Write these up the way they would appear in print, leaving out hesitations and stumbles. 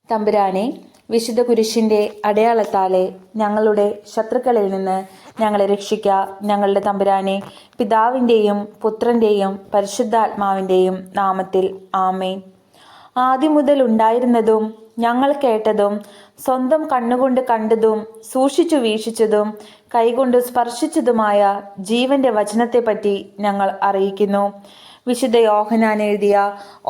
തമ്പുരാനെ, വിശുദ്ധ കുരിശിന്റെ അടയാളത്താലെ ഞങ്ങളുടെ ശത്രുക്കളിൽ നിന്ന് ഞങ്ങളെ രക്ഷിക്ക. ഞങ്ങളുടെ തമ്പുരാനെ, പിതാവിൻ്റെയും പുത്രൻ്റെയും പരിശുദ്ധാത്മാവിൻ്റെയും നാമത്തിൽ ആമേൻ. ആദ്യം മുതൽ ഉണ്ടായിരുന്നതും ഞങ്ങൾ കേട്ടതും സ്വന്തം കണ്ണുകൊണ്ട് കണ്ടതും സൂക്ഷിച്ചു വീക്ഷിച്ചതും കൈകൊണ്ട് സ്പർശിച്ചതുമായ ജീവന്റെ വചനത്തെപ്പറ്റി ഞങ്ങൾ അറിയിക്കുന്നു. വിശുദ്ധ യോഹന്നാൻ എഴുതിയ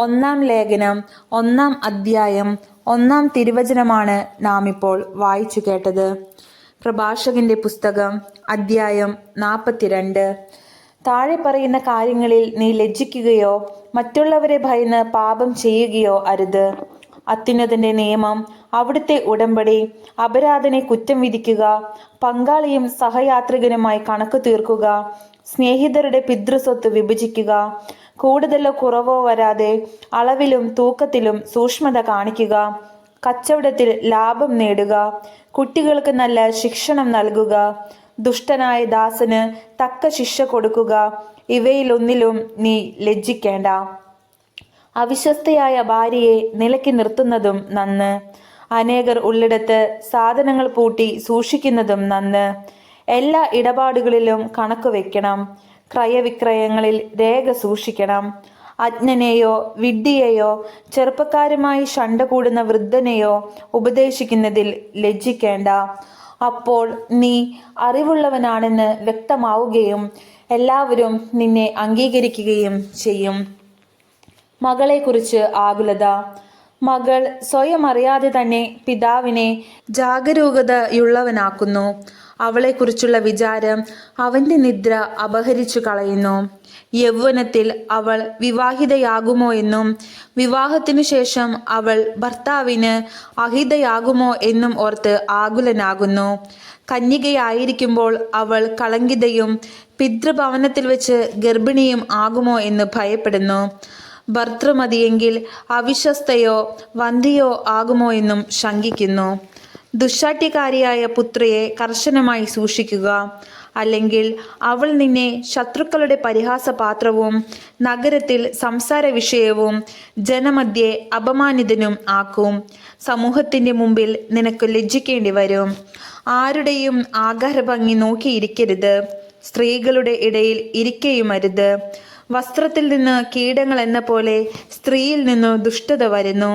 1-ാം ലേഖനം 1-ാം അധ്യായം 1-ാം തിരുവചനമാണ് നാം ഇപ്പോൾ വായിച്ചു കേട്ടത്. പ്രഭാഷകന്റെ പുസ്തകം അധ്യായം 42. താഴെ പറയുന്ന കാര്യങ്ങളിൽ നീ ലജ്ജിക്കുകയോ മറ്റുള്ളവരെ ഭയന്ന് പാപം ചെയ്യുകയോ അരുത്. അത്യുന്നതന്റെ നിയമം, അവിടുത്തെ ഉടമ്പടി, അപരാധനെ കുറ്റം വിധിക്കുക, പങ്കാളിയും സഹയാത്രികനുമായി കണക്ക് തീർക്കുക, സ്നേഹിതരുടെ പിതൃസ്വത്ത് വിഭജിക്കുക, കൂടുതലോ കുറവോ വരാതെ അളവിലും തൂക്കത്തിലും സൂക്ഷ്മത കാണിക്കുക, കച്ചവടത്തിൽ ലാഭം നേടുക, കുട്ടികൾക്ക് നല്ല ശിക്ഷണം നൽകുക, ദുഷ്ടനായ ദാസന് തക്ക ശിക്ഷ കൊടുക്കുക. ഇവയിലൊന്നിലും നീ ലജ്ജിക്കേണ്ട. അവിശ്വസ്തയായ ഭാര്യയെ നിലയ്ക്ക് നിർത്തുന്നതും നന്ന്. അനേകർ ഉള്ളിടത്ത് സാധനങ്ങൾ പൂട്ടി സൂക്ഷിക്കുന്നതും നന്ന്. എല്ലാ ഇടപാടുകളിലും കണക്ക് വെക്കണം. ക്രയവിക്രയങ്ങളിൽ രേഖ സൂക്ഷിക്കണം. അജ്ഞനെയോ വിഡ്ഢിയെയോ ചെറുപ്പക്കാരുമായി ശണ്ട കൂടുന്ന വൃദ്ധനെയോ ഉപദേശിക്കുന്നതിൽ ലജ്ജിക്കേണ്ട. അപ്പോൾ നീ അറിവുള്ളവനാണെന്ന് വ്യക്തമാവുകയും എല്ലാവരും നിന്നെ അംഗീകരിക്കുകയും ചെയ്യും. മകളെക്കുറിച്ച് ആകുലത. മകൾ സ്വയം അറിയാതെ തന്നെ പിതാവിനെ ജാഗരൂകതയുള്ളവനാക്കുന്നു. അവളെക്കുറിച്ചുള്ള വിചാരം അവന്റെ നിദ്ര അപഹരിച്ചു കളയുന്നു. യൗവനത്തിൽ അവൾ വിവാഹിതയാകുമോ എന്നും വിവാഹത്തിനു ശേഷം അവൾ ഭർത്താവിന് അഹിതയാകുമോ എന്നും ഓർത്ത് ആകുലനാകുന്നു. കന്യകയായിരിക്കുമ്പോൾ അവൾ കളങ്കിതയും പിതൃഭവനത്തിൽ വെച്ച് ഗർഭിണിയും ആകുമോ എന്ന് ഭയപ്പെടുന്നു. ഭർത്തൃമതിയെങ്കിൽ അവിശ്വസ്തയോ വന്ധ്യയോ ആകുമോ എന്നും ശങ്കിക്കുന്നു. ദുശ്ശാഠ്യക്കാരിയായ പുത്രിയെ കർശനമായി സൂക്ഷിക്കുക, അല്ലെങ്കിൽ അവൾ നിന്നെ ശത്രുക്കളുടെ പരിഹാസപാത്രവും നഗരത്തിൽ സംസാര വിഷയവും ജനമധ്യേ അപമാനിതനും ആക്കും. സമൂഹത്തിന്റെ മുമ്പിൽ നിനക്ക് ലജ്ജിക്കേണ്ടി വരും. ആരുടെയും ആകാരഭംഗി നോക്കിയിരിക്കരുത്. സ്ത്രീകളുടെ ഇടയിൽ ഇരിക്കയുമരുത്. വസ്ത്രത്തിൽ നിന്ന് കീടങ്ങൾ എന്ന പോലെ സ്ത്രീയിൽ നിന്ന് ദുഷ്ടത വരുന്നു.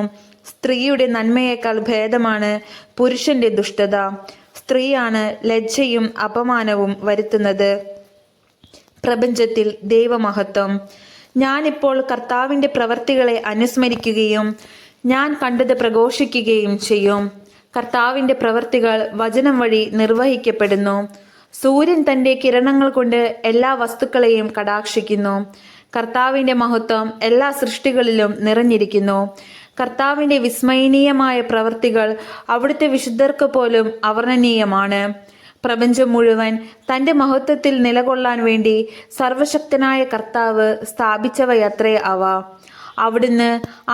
സ്ത്രീയുടെ നന്മയേക്കാൾ ഭേദമാണ് പുരുഷന്റെ ദുഷ്ടത. സ്ത്രീയാണ് ലജ്ജയും അപമാനവും വരുത്തുന്നത്. പ്രപഞ്ചത്തിൽ ദൈവമഹത്വം. ഞാനിപ്പോൾ കർത്താവിൻ്റെ പ്രവർത്തികളെ അനുസ്മരിക്കുകയും ഞാൻ കണ്ടത് പ്രഘോഷിക്കുകയും ചെയ്യും. കർത്താവിൻ്റെ പ്രവർത്തികൾ വചനം വഴി നിർവഹിക്കപ്പെടുന്നു. സൂര്യൻ തൻ്റെ കിരണങ്ങൾ കൊണ്ട് എല്ലാ വസ്തുക്കളെയും കടാക്ഷിക്കുന്നു. കർത്താവിൻ്റെ മഹത്വം എല്ലാ സൃഷ്ടികളിലും നിറഞ്ഞിരിക്കുന്നു. കർത്താവിൻ്റെ വിസ്മയനീയമായ പ്രവർത്തികൾ അവിടുത്തെ വിശുദ്ധർക്ക് പോലും അവർണ്ണനീയമാണ്. പ്രപഞ്ചം മുഴുവൻ തൻ്റെ മഹത്വത്തിൽ നിലകൊള്ളാൻ വേണ്ടി സർവശക്തനായ കർത്താവ് സ്ഥാപിച്ചവയത്രേ അവ. അവിടുന്ന്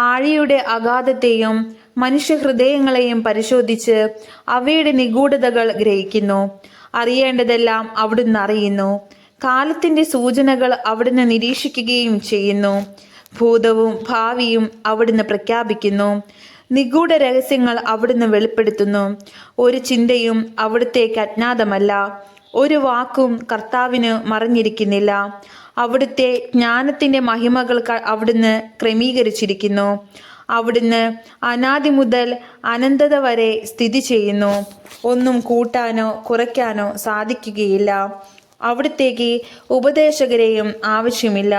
ആഴിയുടെ അഗാധത്തെയും മനുഷ്യഹൃദയങ്ങളെയും പരിശോധിച്ച് അവയുടെ നിഗൂഢതകൾ ഗ്രഹിക്കുന്നു. അറിയേണ്ടതെല്ലാം അവിടുന്ന് അറിയുന്നു. കാലത്തിന്റെ സൂചനകൾ അവിടുന്ന് നിരീക്ഷിക്കുകയും ചെയ്യുന്നു. ഭൂതവും ഭാവിയും അവിടുന്ന് പ്രഖ്യാപിക്കുന്നു. നിഗൂഢ രഹസ്യങ്ങൾ അവിടുന്ന് വെളിപ്പെടുത്തുന്നു. ഒരു ചിന്തയും അവിടുത്തേക്ക് അജ്ഞാതമല്ല. ഒരു വാക്കും കർത്താവിന് മറഞ്ഞിരിക്കുന്നില്ല. അവിടുത്തെ ജ്ഞാനത്തിന്റെ മഹിമകൾ അവിടുന്ന് ക്രമീകരിച്ചിരിക്കുന്നു. അവിടുന്ന് അനാദി മുതൽ അനന്തത വരെ സ്ഥിതി ചെയ്യുന്നു. ഒന്നും കൂട്ടാനോ കുറയ്ക്കാനോ സാധിക്കുകയില്ല. അവിടുത്തേക്ക് ഉപദേശകരെയും ആവശ്യമില്ല.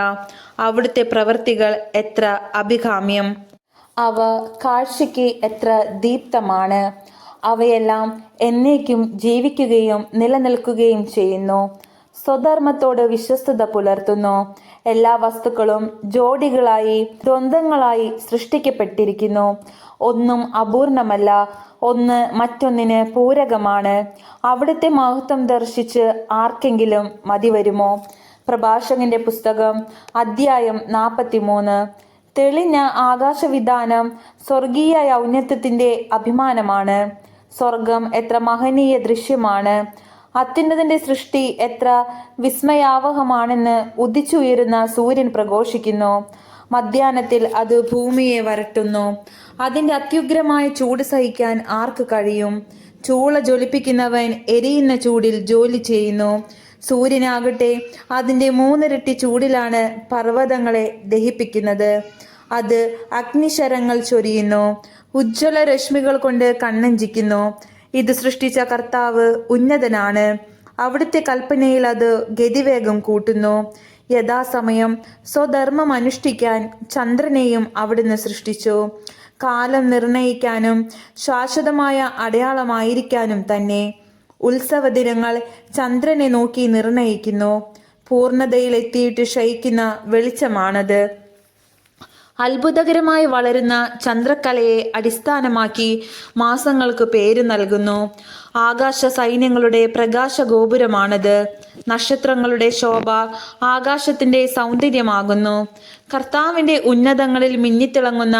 അവിടുത്തെ പ്രവൃത്തികൾ എത്ര അഭികാമ്യം! അവ കാഴ്ചയ്ക്ക് എത്ര ദീപ്തമാണ്! അവയെല്ലാം എന്നേക്കും ജീവിക്കുകയും നിലനിൽക്കുകയും ചെയ്യുന്നു. സ്വധർമ്മത്തോട് വിശ്വസ്തത പുലർത്തുന്നു. എല്ലാ വസ്തുക്കളും ജോഡികളായി ദ്വന്ദ്ങ്ങളായി സൃഷ്ടിക്കപ്പെട്ടിരിക്കുന്നു. ഒന്നും അപൂർണമല്ല, ഒന്ന് മറ്റൊന്നിന് പൂരകമാണ്. അവിടുത്തെ മഹത്വം ദർശിച്ച് ആർക്കെങ്കിലും മതിവരുമോ? പ്രഭാഷകന്റെ പുസ്തകം അധ്യായം 43. തെളിഞ്ഞ ആകാശവിധാനം സ്വർഗീയ ഔന്നത്യത്തിന്റെ അഭിമാനമാണ്. സ്വർഗം എത്ര മഹനീയ ദൃശ്യമാണ്! അത്യുന്നതന്റെ സൃഷ്ടി എത്ര വിസ്മയാവഹമാണെന്ന് ഉദിച്ചുയരുന്ന സൂര്യൻ പ്രഘോഷിക്കുന്നു. മധ്യാഹ്നത്തിൽ അത് ഭൂമിയെ വരട്ടുന്നു. അതിൻ്റെ അത്യുഗ്രമായ ചൂട് സഹിക്കാൻ ആർക്ക് കഴിയും? ചൂള ജ്വലിപ്പിക്കുന്നവൻ എരിയുന്ന ചൂടിൽ ജോലി ചെയ്യുന്നു. സൂര്യനാകട്ടെ അതിൻ്റെ 3 ഇരട്ടി ചൂടിലാണ് പർവ്വതങ്ങളെ ദഹിപ്പിക്കുന്നത്. അത് അഗ്നിശരങ്ങൾ ചൊരിയുന്നു, ഉജ്ജ്വല രശ്മികൾ കൊണ്ട് കണ്ണഞ്ചിക്കുന്നു. ഇത് സൃഷ്ടിച്ച കർത്താവ് ഉന്നതനാണ്. അവിടുത്തെ കൽപ്പനയിൽ അത് ഗതിവേഗം കൂട്ടുന്നു. യഥാസമയം സ്വധർമ്മം അനുഷ്ഠിക്കാൻ ചന്ദ്രനെയും അവിടുന്ന് സൃഷ്ടിച്ചു. കാലം നിർണയിക്കാനും ശാശ്വതമായ അടയാളമായിരിക്കാനും തന്നെ. ഉത്സവ ദിനങ്ങൾ ചന്ദ്രനെ നോക്കി നിർണയിക്കുന്നു. പൂർണ്ണതയിലെത്തിയിട്ട് ക്ഷയിക്കുന്ന വെളിച്ചമാണത്. അത്ഭുതകരമായി വളരുന്ന ചന്ദ്രക്കലയെ അടിസ്ഥാനമാക്കി മാസങ്ങൾക്ക് പേര് നൽകുന്നു. ആകാശ സൈന്യങ്ങളുടെ പ്രകാശ ഗോപുരമാണത്. നക്ഷത്രങ്ങളുടെ ശോഭ ആകാശത്തിൻ്റെ സൗന്ദര്യമാകുന്നു. കർത്താവിൻ്റെ ഉന്നതങ്ങളിൽ മിന്നിത്തിളങ്ങുന്ന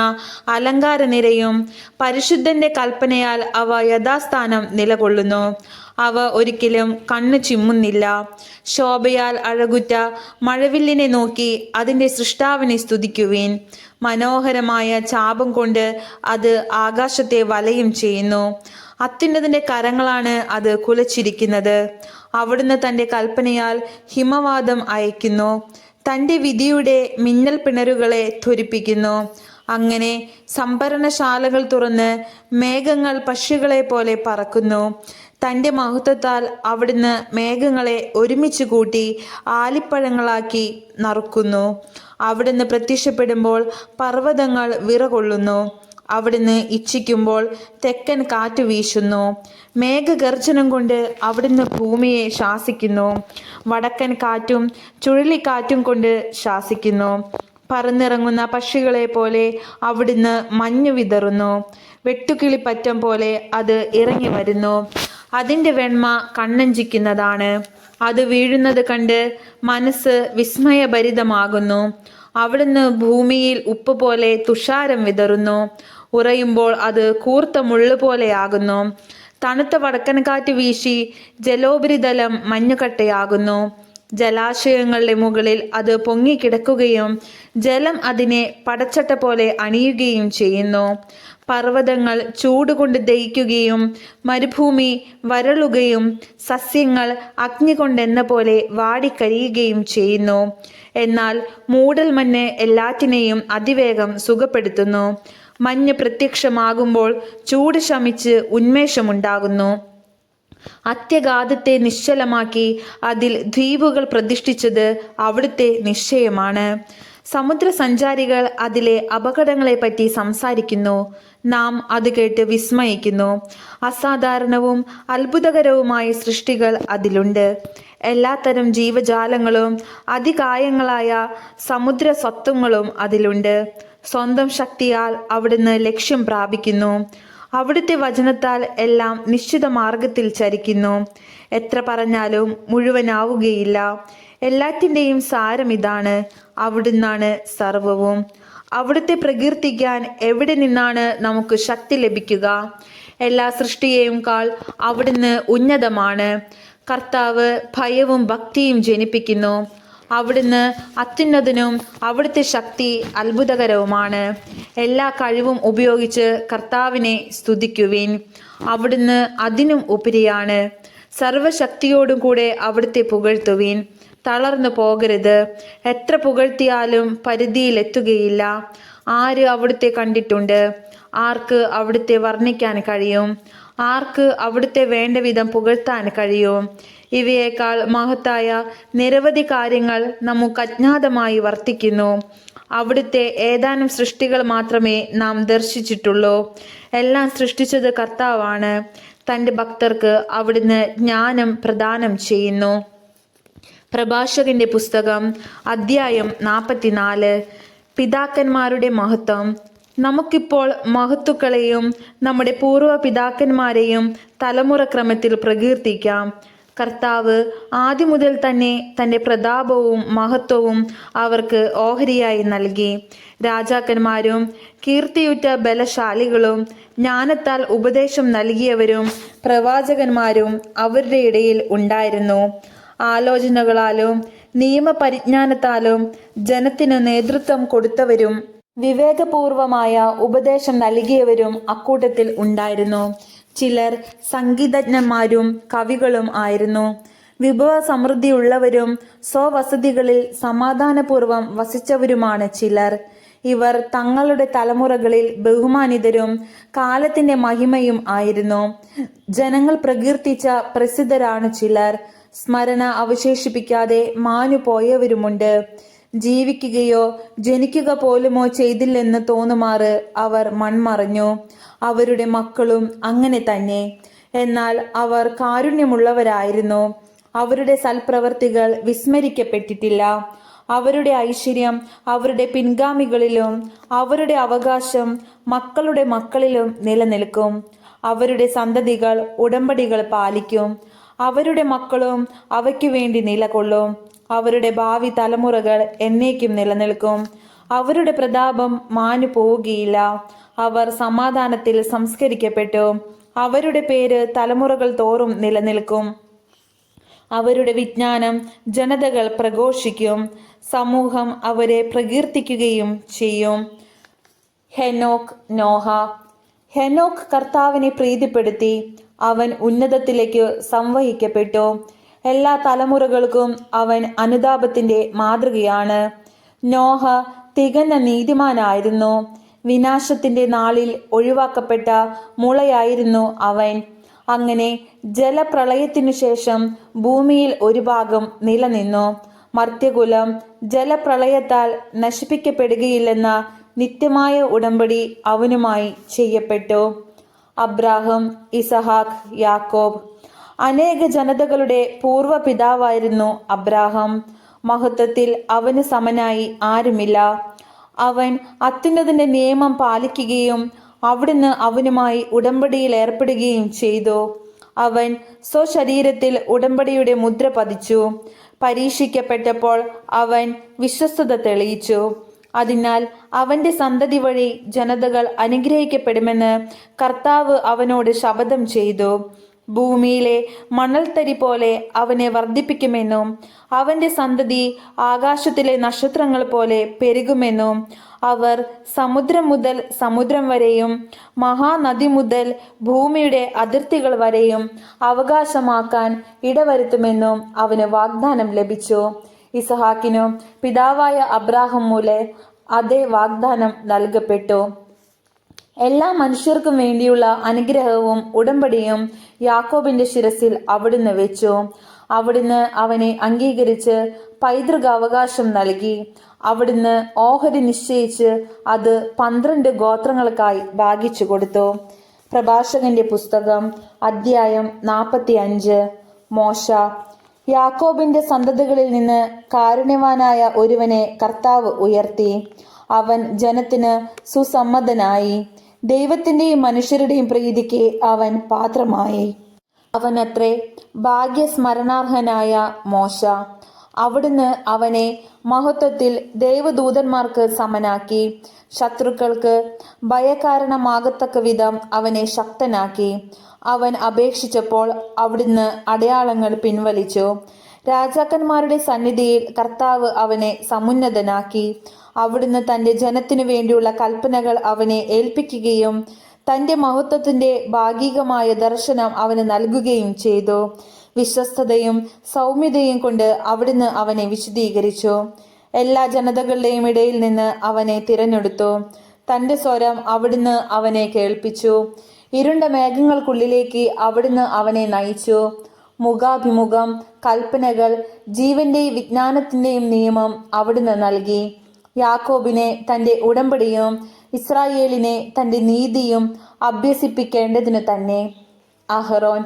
അലങ്കാര നിരയും പരിശുദ്ധന്റെ കൽപ്പനയാൽ അവ യഥാസ്ഥാനം നിലകൊള്ളുന്നു. അവ ഒരിക്കലും കണ്ണു ചിമ്മുന്നില്ല. ശോഭയാൽ അഴകുറ്റ മഴവില്ലിനെ നോക്കി അതിൻ്റെ സൃഷ്ടാവിനെ സ്തുതിക്കുവിൻ. മനോഹരമായ ചാപം കൊണ്ട് അത് ആകാശത്തെ വലയം ചെയ്യുന്നു. അത്യുന്നതന്റെ കരങ്ങളാണ് അത് കുലച്ചിരിക്കുന്നത്. അവിടുന്ന് തൻ്റെ കൽപ്പനയാൽ ഹിമവാതം അയക്കുന്നു. തൻ്റെ വിധിയുടെ മിന്നൽ പിണരുകളെ ത്വരിപ്പിക്കുന്നു. അങ്ങനെ സംഭരണശാലകൾ തുറന്ന് മേഘങ്ങൾ പക്ഷികളെ പോലെ പറക്കുന്നു. തൻ്റെ മഹത്വത്താൽ അവിടുന്ന് മേഘങ്ങളെ ഒരുമിച്ച് കൂട്ടി ആലിപ്പഴങ്ങളാക്കി നറുക്കുന്നു. അവിടുന്ന് പ്രത്യക്ഷപ്പെടുമ്പോൾ പർവ്വതങ്ങൾ വിറകൊള്ളുന്നു. അവിടുന്ന് ഇച്ഛിക്കുമ്പോൾ തെക്കൻ കാറ്റ് വീശുന്നു. മേഘഗർജനം കൊണ്ട് അവിടുന്ന് ഭൂമിയെ ശാസിക്കുന്നു. വടക്കൻ കാറ്റും ചുഴലിക്കാറ്റും കൊണ്ട് ശാസിക്കുന്നു. പറന്നിറങ്ങുന്ന പക്ഷികളെ പോലെ അവിടുന്ന് മഞ്ഞു വിതറുന്നു. വെട്ടുകിളിപ്പറ്റം പോലെ അത് ഇറങ്ങി വരുന്നു. അതിൻ്റെ വെണ്മ കണ്ണഞ്ചിക്കുന്നതാണ്. അത് വീഴുന്നത് കണ്ട് മനസ്സ് വിസ്മയഭരിതമാകുന്നു. അവിടുന്ന് ഭൂമിയിൽ ഉപ്പ് പോലെ തുഷാരം വിതറുന്നു. ഉറയുമ്പോൾ അത് കൂർത്ത മുള്ളു പോലെയാകുന്നു. തണുത്ത വടക്കൻ കാറ്റ് വീശി ജലോപരിതലം മഞ്ഞുകട്ടയാകുന്നു. ജലാശയങ്ങളുടെ മുകളിൽ അത് പൊങ്ങിക്കിടക്കുകയും ജലം അതിനെ പടച്ചട്ട പോലെ അണിയുകയും ചെയ്യുന്നു. പർവ്വതങ്ങൾ ചൂടുകൊണ്ട് ദഹിക്കുകയും മരുഭൂമി വരളുകയും സസ്യങ്ങൾ അഗ്നി കൊണ്ടെന്ന പോലെ വാടിക്കരിയുകയും ചെയ്യുന്നു. എന്നാൽ മൂടൽമഞ്ഞ് എല്ലാറ്റിനെയും അതിവേഗം സുഖപ്പെടുത്തുന്നു. മഞ്ഞ് പ്രത്യക്ഷമാകുമ്പോൾ ചൂട് ശമിച്ച് ഉന്മേഷമുണ്ടാകുന്നു. അത്യഗാധത്തെ നിശ്ചലമാക്കി അതിൽ ദ്വീപുകൾ പ്രതിഷ്ഠിച്ചത് അവിടുത്തെ നിശ്ചയമാണ്. സമുദ്രസഞ്ചാരികൾ അതിലെ അപകടങ്ങളെപ്പറ്റി സംസാരിക്കുന്നു. നാം അത് കേട്ട് വിസ്മയിക്കുന്നു. അസാധാരണവും അത്ഭുതകരവുമായ സൃഷ്ടികൾ അതിലുണ്ട്. എല്ലാത്തരം ജീവജാലങ്ങളും അതികായങ്ങളായ സമുദ്ര സത്വങ്ങളും അതിലുണ്ട്. സ്വന്തം ശക്തിയാൽ അവിടുന്ന് ലക്ഷ്യം പ്രാപിക്കുന്നു. അവിടുത്തെ വചനത്താൽ എല്ലാം നിശ്ചിത മാർഗത്തിൽ ചരിക്കുന്നു. എത്ര പറഞ്ഞാലും മുഴുവനാവുകയില്ല. എല്ലാറ്റിൻ്റെയും സാരം ഇതാണ്: അവിടുന്നാണ് സർവവും. അവിടുത്തെ പ്രകീർത്തിക്കാൻ എവിടെ നിന്നാണ് നമുക്ക് ശക്തി ലഭിക്കുക? എല്ലാ സൃഷ്ടിയെയും കാൾ അവിടുന്ന് ഉന്നതമാണ്. കർത്താവ് ഭയവും ഭക്തിയും ജനിപ്പിക്കുന്നു. അവിടുന്ന് അത്യുന്നതനും അവിടുത്തെ ശക്തി അത്ഭുതകരവുമാണ്. എല്ലാ കഴിവും ഉപയോഗിച്ച് കർത്താവിനെ സ്തുതിക്കുവിൻ. അവിടുന്ന് അതിനും ഉപരിയാണ്. സർവശക്തിയോടും കൂടെ അവിടുത്തെ പുകഴ്ത്തുവിൻ. തളർന്നു പോകരുത്. എത്ര പുകഴ്ത്തിയാലും പരിധിയിലെത്തുകയില്ല. ആര് അവിടുത്തെ കണ്ടിട്ടുണ്ട്? ആർക്ക് അവിടുത്തെ വർണ്ണിക്കാൻ കഴിയും? ആർക്ക് അവിടുത്തെ വേണ്ട വിധം പുകഴ്ത്താൻ കഴിയും? ഇവയേക്കാൾ മഹത്തായ നിരവധി കാര്യങ്ങൾ നമുക്ക് അജ്ഞാതമായി വർത്തിക്കുന്നു. അവിടുത്തെ ഏതാനും സൃഷ്ടികൾ മാത്രമേ നാം ദർശിച്ചിട്ടുള്ളൂ. എല്ലാം സൃഷ്ടിച്ചത് കർത്താവാണ്. തൻ്റെ ഭക്തർക്ക് അവിടുന്ന് ജ്ഞാനം പ്രദാനം ചെയ്യുന്നു. പ്രഭാഷകന്റെ പുസ്തകം അധ്യായം 44. പിതാക്കന്മാരുടെ മഹത്വം. നമുക്കിപ്പോൾ മഹത്തുക്കളെയും നമ്മുടെ പൂർവ്വ പിതാക്കന്മാരെയും തലമുറ ക്രമത്തിൽ പ്രകീർത്തിക്കാം. കർത്താവ് ആദ്യം മുതൽ തന്നെ തൻ്റെ പ്രതാപവും മഹത്വവും അവർക്ക് ഓഹരിയായി നൽകി. രാജാക്കന്മാരും കീർത്തിയുറ്റ ബലശാലികളും ജ്ഞാനത്താൽ ഉപദേശം നൽകിയവരും പ്രവാചകന്മാരും അവരുടെ ഇടയിൽ ഉണ്ടായിരുന്നു. ആലോചനകളാലും നിയമപരിജ്ഞാനത്താലും ജനത്തിനു നേതൃത്വം കൊടുത്തവരും വിവേകപൂർവമായ ഉപദേശം നൽകിയവരും അക്കൂട്ടത്തിൽ ഉണ്ടായിരുന്നു. ചിലർ സംഗീതജ്ഞന്മാരും കവികളും ആയിരുന്നു. വിഭവ സമൃദ്ധിയുള്ളവരും സ്വവസതികളിൽ സമാധാനപൂർവം വസിച്ചവരുമാണ് ചിലർ. ഇവർ തങ്ങളുടെ തലമുറകളിൽ ബഹുമാനിതരും കാലത്തിന്റെ മഹിമയും ആയിരുന്നു. ജനങ്ങൾ പ്രകീർത്തിച്ച പ്രസിദ്ധരാണ് ചിലർ. സ്മരണ അവശേഷിപ്പിക്കാതെ മാഞ്ഞുപോയവരുമുണ്ട്. ജീവിക്കുകയോ ജനിക്കുക പോലുമോ ചെയ്തില്ലെന്ന് തോന്നുമാറ് അവർ മൺമറഞ്ഞു. അവരുടെ മക്കളും അങ്ങനെ തന്നെ. എന്നാൽ അവർ കാരുണ്യമുള്ളവരായിരുന്നു. അവരുടെ സൽപ്രവർത്തികൾ വിസ്മരിക്കപ്പെട്ടിട്ടില്ല. അവരുടെ ഐശ്വര്യം അവരുടെ പിൻഗാമികളിലും അവരുടെ അവകാശം മക്കളുടെ മക്കളിലും നിലനിൽക്കും. അവരുടെ സന്തതികൾ ഉടമ്പടികൾ പാലിക്കും. അവരുടെ മക്കളും അവയ്ക്കു വേണ്ടി നിലകൊള്ളും. അവരുടെ ഭാവി തലമുറകൾ എന്നേക്കും നിലനിൽക്കും. അവരുടെ പ്രതാപം മാഞ്ഞു പോവുകയില്ല. അവർ സമാധാനത്തിൽ സംസ്കരിക്കപ്പെട്ടു. അവരുടെ പേര് തലമുറകൾ തോറും നിലനിൽക്കും. അവരുടെ വിജ്ഞാനം ജനതകൾ പ്രഘോഷിക്കും. സമൂഹം അവരെ പ്രകീർത്തിക്കുകയും ചെയ്യും. ഹെനോക്ക് നോഹ. ഹെനോക്ക് കർത്താവിനെ പ്രീതിപ്പെടുത്തി. അവൻ ഉന്നതത്തിലേക്ക് സംവഹിക്കപ്പെട്ടു. എല്ലാ തലമുറകൾക്കും അവൻ അനുതാപത്തിന്റെ മാതൃകയാണ്. നോഹ തികഞ്ഞ നീതിമാനായിരുന്നു. വിനാശത്തിന്റെ നാളിൽ ഒഴിവാക്കപ്പെട്ട മുളയായിരുന്നു അവൻ. അങ്ങനെ ജലപ്രളയത്തിനു ശേഷം ഭൂമിയിൽ ഒരു ഭാഗം നിലനിന്നു. മർത്യകുലം ജലപ്രളയത്താൽ നശിപ്പിക്കപ്പെടുകയില്ലെന്ന നിത്യമായ ഉടമ്പടി അവനുമായി ചെയ്യപ്പെട്ടു. അബ്രാഹം, ഇസഹാക്ക്, യാക്കോബ്. അനേക ജനതകളുടെ പൂർവ്വ പിതാവായിരുന്നു അബ്രാഹം. മഹത്വത്തിൽ അവന് സമനായി ആരുമില്ല. അവൻ അത്യുന്നതന്റെ നിയമം പാലിക്കുകയും അവിടുന്ന് അവനുമായി ഉടമ്പടിയിൽ ഏർപ്പെടുകയും ചെയ്തു. അവൻ സ്വശരീരത്തിൽ ഉടമ്പടിയുടെ മുദ്ര പതിച്ചു. പരീക്ഷിക്കപ്പെട്ടപ്പോൾ അവൻ വിശ്വസ്തത തെളിയിച്ചു. അതിനാൽ അവന്റെ സന്തതി വഴി ജനതകൾ അനുഗ്രഹിക്കപ്പെടുമെന്ന് കർത്താവ് അവനോട് ശപഥം ചെയ്തു. ഭൂമിയിലെ മണൽത്തരി പോലെ അവനെ വർദ്ധിപ്പിക്കുമെന്നും അവന്റെ സന്തതി ആകാശത്തിലെ നക്ഷത്രങ്ങൾ പോലെ പെരുകുമെന്നും അവർ സമുദ്രം മുതൽ സമുദ്രം വരെയും മഹാനദി മുതൽ ഭൂമിയുടെ അതിർത്തികൾ വരെയും അവകാശമാക്കാൻ ഇടവരുത്തുമെന്നും അവന് വാഗ്ദാനം ലഭിച്ചു. ഇസഹാക്കിനും പിതാവായ അബ്രാഹം മൂലം അതേ വാഗ്ദാനം നൽകപ്പെട്ടു. എല്ലാ മനുഷ്യർക്കും വേണ്ടിയുള്ള അനുഗ്രഹവും ഉടമ്പടിയും യാക്കോബിന്റെ ശിരസിൽ അവിടുന്ന് വെച്ചു. അവിടുന്ന് അവനെ അംഗീകരിച്ച് പൈതൃകാവകാശം നൽകി. അവിടുന്ന് ഓഹരി നിശ്ചയിച്ച് അത് 12 ഗോത്രങ്ങൾക്കായി ഭാഗിച്ചു കൊടുത്തു. പ്രഭാഷകന്റെ പുസ്തകം അധ്യായം 45. മോശ. യാക്കോബിന്റെ സന്തതികളിൽ നിന്ന് കാരുണ്യവാനായ ഒരുവനെ കർത്താവ് ഉയർത്തി. അവൻ ജനത്തിന് സുസമ്മതനായി. ദൈവത്തിന്റെയും മനുഷ്യരുടെയും പ്രീതിക്ക് അവൻ പാത്രമായി. അവനത്രേ ഭാഗ്യസ്മരണാർഹനായ മോശ. അവിടുന്ന് അവനെ മഹത്വത്തിൽ ദൈവദൂതന്മാർക്ക് സമനാക്കി. ശത്രുക്കൾക്ക് ഭയകാരണമാകത്തക്ക വിധം അവനെ ശക്തനാക്കി. അവൻ അപേക്ഷിച്ചപ്പോൾ അവിടുന്ന് അടയാളങ്ങൾ പിൻവലിച്ചു. രാജാക്കന്മാരുടെ സന്നിധിയിൽ കർത്താവ് അവനെ സമുന്നതനാക്കി. അവിടുന്ന് തന്റെ ജനത്തിനു വേണ്ടിയുള്ള കൽപ്പനകൾ അവനെ ഏൽപ്പിക്കുകയും തന്റെ മഹത്വത്തിന്റെ ഭാഗികമായ ദർശനം അവന് നൽകുകയും ചെയ്തു. വിശ്വസ്തതയും സൗമ്യതയും കൊണ്ട് അവിടുന്ന് അവനെ വിശദീകരിച്ചു. എല്ലാ ജനതകളുടെയും ഇടയിൽ നിന്ന് അവനെ തിരഞ്ഞെടുത്തു. തന്റെ സ്വരം അവിടുന്ന് അവനെ കേൾപ്പിച്ചു. ഇരുണ്ട മേഘങ്ങൾക്കുള്ളിലേക്ക് അവിടുന്ന് അവനെ നയിച്ചു. മുഖാഭിമുഖം കൽപ്പനകൾ, ജീവന്റെയും വിജ്ഞാനത്തിന്റെയും നിയമം അവിടുന്ന് നൽകി. യാക്കോബിനെ തന്റെ ഉടമ്പടിയും ഇസ്രായേലിനെ തന്റെ നീതിയും അഭ്യസിപ്പിക്കേണ്ടതിനു തന്നെ. അഹറോൻ.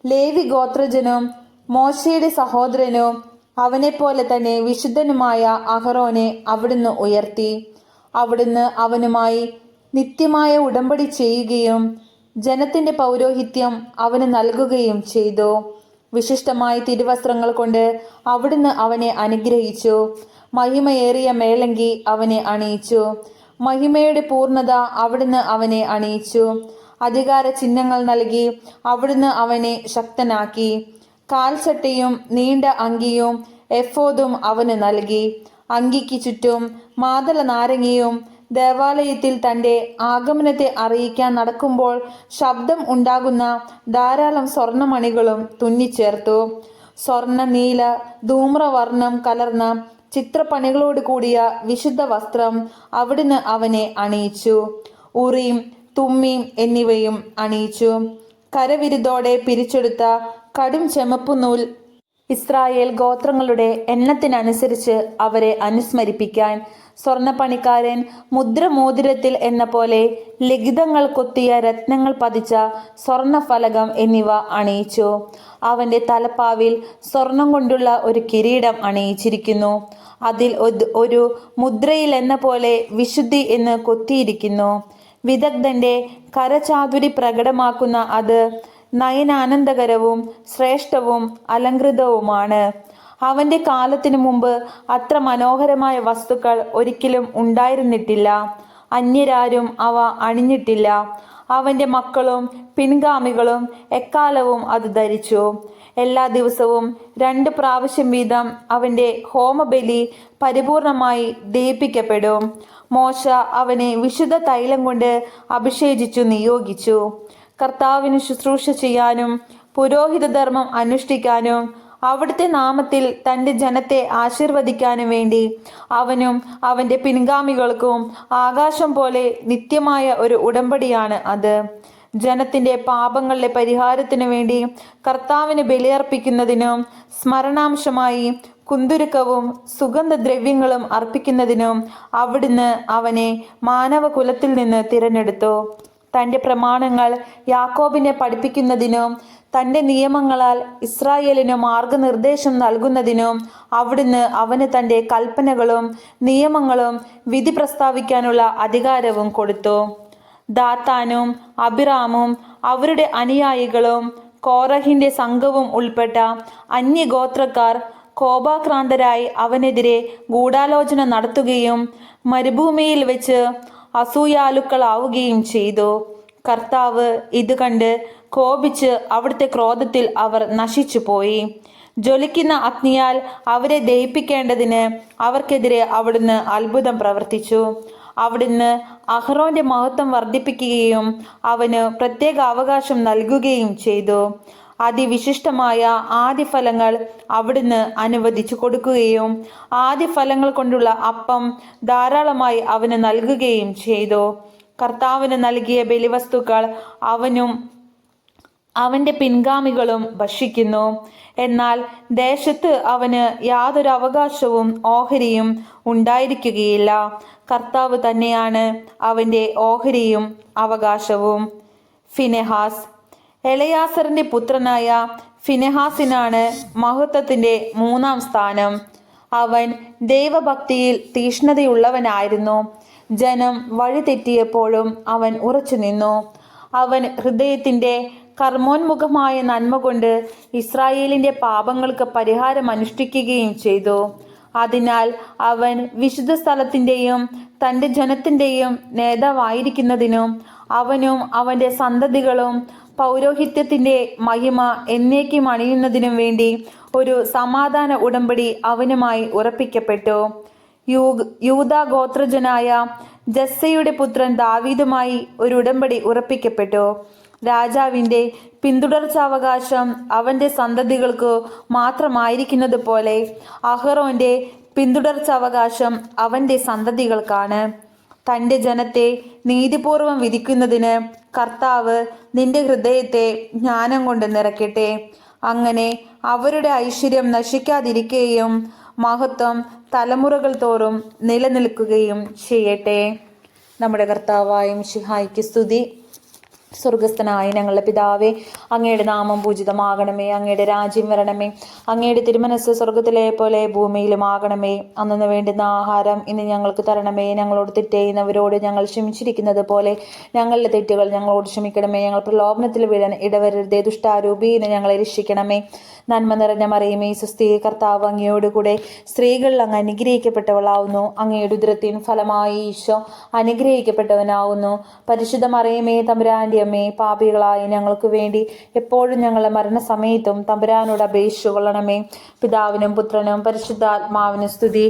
ലേവി ഗോത്രജനും മോശയുടെ സഹോദരനും അവനെപ്പോലെ തന്നെ വിശുദ്ധനുമായ അഹറോനെ അവിടുന്ന് ഉയർത്തി. അവിടുന്ന് അവനുമായി നിത്യമായ ഉടമ്പടി ചെയ്യുകയും ജനത്തിന്റെ പൗരോഹിത്യം അവന് നൽകുകയും ചെയ്തു. വിശിഷ്ടമായ തിരുവസ്ത്രങ്ങൾ കൊണ്ട് അവിടുന്ന് അവനെ അനുഗ്രഹിച്ചു. മഹിമയേറിയ മേലങ്കി അവനെ അണിയിച്ചു. മഹിമയുടെ പൂർണ്ണത അവിടുന്ന് അവനെ അണിയിച്ചു. അധികാര ചിഹ്നങ്ങൾ നൽകി അവിടുന്ന് അവനെ ശക്തനാക്കി. കാൽച്ചട്ടയും നീണ്ട അങ്കിയും എഫോദും അവന് നൽകി. അങ്കിക്ക് ചുറ്റും മാതള നാരങ്ങയും ദേവാലയത്തിൽ തന്റെ ആഗമനത്തെ അറിയിക്കാൻ നടക്കുമ്പോൾ ശബ്ദം ഉണ്ടാകുന്ന ധാരാളം സ്വർണമണികളും തുന്നിച്ചേർത്തു. സ്വർണ്ണ നീല ധൂമ്രവർണം കലർന്ന ചിത്രപ്പണികളോട് കൂടിയ വിശുദ്ധ വസ്ത്രം അവിടുന്ന് അവനെ അണിയിച്ചു. ഉറിയും തുമ്മിയും എന്നിവയും അണിയിച്ചു. കരവിരുതോടെ പിരിച്ചെടുത്ത കടും ചെമപ്പുനൂൽ ഇസ്രായേൽ ഗോത്രങ്ങളുടെ എണ്ണത്തിനനുസരിച്ച് അവരെ അനുസ്മരിപ്പിക്കാൻ. സ്വർണപ്പണിക്കാരൻ മുദ്രമോതിരത്തിൽ എന്ന പോലെ ലിഖിതങ്ങൾ കൊത്തിയ രത്നങ്ങൾ പതിച്ച സ്വർണഫലകം എന്നിവ അണിയിച്ചു. അവന്റെ തലപ്പാവിൽ സ്വർണം കൊണ്ടുള്ള ഒരു കിരീടം അണിയിച്ചിരിക്കുന്നു. അതിൽ ഒരു മുദ്രയിൽ എന്ന പോലെ വിശുദ്ധി എന്ന് കൊത്തിയിരിക്കുന്നു. വിദഗ്ധന്റെ കരചാതുരി പ്രകടമാക്കുന്ന അത് നയനാനന്ദകരവും ശ്രേഷ്ഠവും അലങ്കൃതവുമാണ്. അവന്റെ കാലത്തിനു മുമ്പ് അത്ര മനോഹരമായ വസ്തുക്കൾ ഒരിക്കലും ഉണ്ടായിരുന്നിട്ടില്ല. അന്യരാരും അവ അണിഞ്ഞിട്ടില്ല. അവന്റെ മക്കളും പിൻഗാമികളും എക്കാലവും അത് ധരിച്ചു. എല്ലാ ദിവസവും 2 പ്രാവശ്യം വീതം അവന്റെ ഹോമബലി പരിപൂർണമായി ദഹിപ്പിക്കപ്പെടും. മോശ അവനെ വിശുദ്ധ തൈലം കൊണ്ട് അഭിഷേചിച്ചു നിയോഗിച്ചു. കർത്താവിന് ശുശ്രൂഷ ചെയ്യാനും പുരോഹിത ധർമ്മം അനുഷ്ഠിക്കാനും അവിടുത്തെ നാമത്തിൽ തൻ്റെ ജനത്തെ ആശീർവദിക്കാനും വേണ്ടി അവനും അവൻ്റെ പിൻഗാമികൾക്കും ആകാശം പോലെ നിത്യമായ ഒരു ഉടമ്പടിയാണ് അത്. ജനത്തിൻ്റെ പാപങ്ങളുടെ പരിഹാരത്തിനു വേണ്ടി കർത്താവിന് ബലിയർപ്പിക്കുന്നതിനും സ്മരണാംശമായി കുന്തുരുക്കവും സുഗന്ധദ്രവ്യങ്ങളും അർപ്പിക്കുന്നതിനും അവിടുന്ന് അവനെ മാനവകുലത്തിൽ നിന്ന് തിരഞ്ഞെടുത്തു. തൻ്റെ പ്രമാണങ്ങൾ യാക്കോബിനെ പഠിപ്പിക്കുന്നതിനും തൻ്റെ നിയമങ്ങളാൽ ഇസ്രായേലിനു മാർഗനിർദ്ദേശം നൽകുന്നതിനും അവിടുന്ന് അവന് തൻ്റെ കൽപ്പനകളും നിയമങ്ങളും വിധി പ്രസ്താവിക്കാനുള്ള അധികാരവും കൊടുത്തു. ദാത്താനും അബിറാമും അവരുടെ അനുയായികളും കോറഹിന്റെ സംഘവും ഉൾപ്പെട്ട അന്യഗോത്രക്കാർ കോപാക്രാന്തരായി അവനെതിരെ ഗൂഢാലോചന നടത്തുകയും മരുഭൂമിയിൽ വെച്ച് അസൂയാലുക്കളാവുകയും ചെയ്തു. കർത്താവ് ഇത് കണ്ട് കോപിച്ച് അവിടുത്തെ ക്രോധത്തിൽ അവർ നശിച്ചു പോയി. ജ്വലിക്കുന്ന അഗ്നിയാൽ അവരെ ദഹിപ്പിക്കേണ്ടതിന് അവർക്കെതിരെ അവിടുന്ന് അത്ഭുതം പ്രവർത്തിച്ചു. അവിടുന്ന് അഹ്റോന്റെ മഹത്വം വർദ്ധിപ്പിക്കുകയും അവന് പ്രത്യേക അവകാശം നൽകുകയും ചെയ്തു. അതിവിശിഷ്ടമായ ആദ്യഫലങ്ങൾ അവിടുന്ന് അനുവദിച്ചു കൊടുക്കുകയും ആദ്യഫലങ്ങൾ കൊണ്ടുള്ള അപ്പം ധാരാളമായി അവന് നൽകുകയും ചെയ്തു. കർത്താവിന് നൽകിയ ബലിവസ്തുക്കൾ അവനും അവന്റെ പിൻഗാമികളും ഭക്ഷിക്കുന്നു. എന്നാൽ ദേശത്ത് അവന് യാതൊരു അവകാശവും ഓഹരിയും ഉണ്ടായിരിക്കുകയില്ല. കർത്താവ് തന്നെയാണ് അവന്റെ ഓഹരിയും അവകാശവും. ഫിനെഹാസ്. എലയാസറിന്റെ പുത്രനായ ഫിനെഹാസിനാണ് മഹത്വത്തിന്റെ 3-ാം സ്ഥാനം. അവൻ ദൈവഭക്തിയിൽ തീഷ്ണതയുള്ളവനായിരുന്നു. ജനം വഴിതെറ്റിയപ്പോഴും അവൻ ഉറച്ചു നിന്നു. അവൻ ഹൃദയത്തിന്റെ കർമ്മോന്മുഖമായ നന്മ കൊണ്ട് ഇസ്രായേലിന്റെ പാപങ്ങൾക്ക് പരിഹാരം അനുഷ്ഠിക്കുകയും ചെയ്തു. അതിനാൽ അവൻ വിശുദ്ധ സ്ഥലത്തിന്റെയും തൻ്റെ ജനത്തിന്റെയും നേതാവായിരിക്കുന്നതിനും അവനും അവന്റെ സന്തതികളും പൗരോഹിത്യത്തിന്റെ മഹിമ എന്നേക്കും അണിയുന്നതിനും വേണ്ടി ഒരു സമാധാന ഉടമ്പടി അവനുമായി ഉറപ്പിക്കപ്പെട്ടു. യൂദാ ഗോത്രജനായ ജസ്സയുടെ പുത്രൻ ദാവീദുമായി ഒരു ഉടമ്പടി ഉറപ്പിക്കപ്പെട്ടു. രാജാവിന്റെ പിന്തുടർച്ചാവകാശം അവന്റെ സന്തതികൾക്ക് മാത്രമായിരിക്കുന്നത് പോലെ അഹ്റോന്റെ പിന്തുടർച്ചാവകാശം അവന്റെ സന്തതികൾക്കാണ്. തൻ്റെ ജനത്തെ നീതിപൂർവം വിധിക്കുന്നതിന് കർത്താവ് നിന്റെ ഹൃദയത്തെ ജ്ഞാനം കൊണ്ട് നിറയ്ക്കട്ടെ. അങ്ങനെ അവരുടെ ഐശ്വര്യം നശിക്കാതിരിക്കുകയും മഹത്വം തലമുറകൾ തോറും നിലനിൽക്കുകയും ചെയ്യട്ടെ. നമ്മുടെ കർത്താവായ മിശിഹായ്ക്ക് സ്തുതി. സ്വർഗസ്ഥനായ ഞങ്ങളുടെ പിതാവേ, അങ്ങയുടെ നാമം പൂജിതമാകണമേ. അങ്ങയുടെ രാജ്യം വരണമേ. അങ്ങയുടെ തിരുമനസ് സ്വർഗത്തിലെ പോലെ ഭൂമിയിലും ആകണമേ. അന്നു വേണ്ടുന്ന ആഹാരം ഇന്ന് ഞങ്ങൾക്ക് തരണമേ. ഞങ്ങളോട് തെറ്റ് ചെയ്യുന്നവരോട് ഞങ്ങൾ ക്ഷമിച്ചിരിക്കുന്നത് പോലെ ഞങ്ങളുടെ തെറ്റുകൾ ഞങ്ങളോട് ക്ഷമിക്കണമേ. ഞങ്ങൾ പ്രലോഭനത്തിൽ വീഴാൻ ഇടവരരുതേ. ദുഷ്ടാരൂപിയിൽ ഞങ്ങളെ രക്ഷിക്കണമേ. നന്മ നിറഞ്ഞ മറിയമേ, സ്വസ്തി, കർത്താവ് അങ്ങയോടുകൂടെ സ്ത്രീകൾ അങ്ങ് അനുഗ്രഹിക്കപ്പെട്ടവളാവുന്നു. അങ്ങയുടെ ഉദരത്തിൻ ഫലമായി ഈശോ അനുഗ്രഹിക്കപ്പെട്ടവനാവുന്നു. പരിശുദ്ധ മറിയമേ, തമ്പുരാന്റെ മറിയമേ, പാപികളായ ഞങ്ങൾക്ക് വേണ്ടി എപ്പോഴും ഞങ്ങളുടെ മരണസമയത്തും തമ്പുരാനോട് അപേക്ഷിച്ചു കൊള്ളണമേ. പിതാവിനും പുത്രനും പരിശുദ്ധാത്മാവിനും സ്തുതി.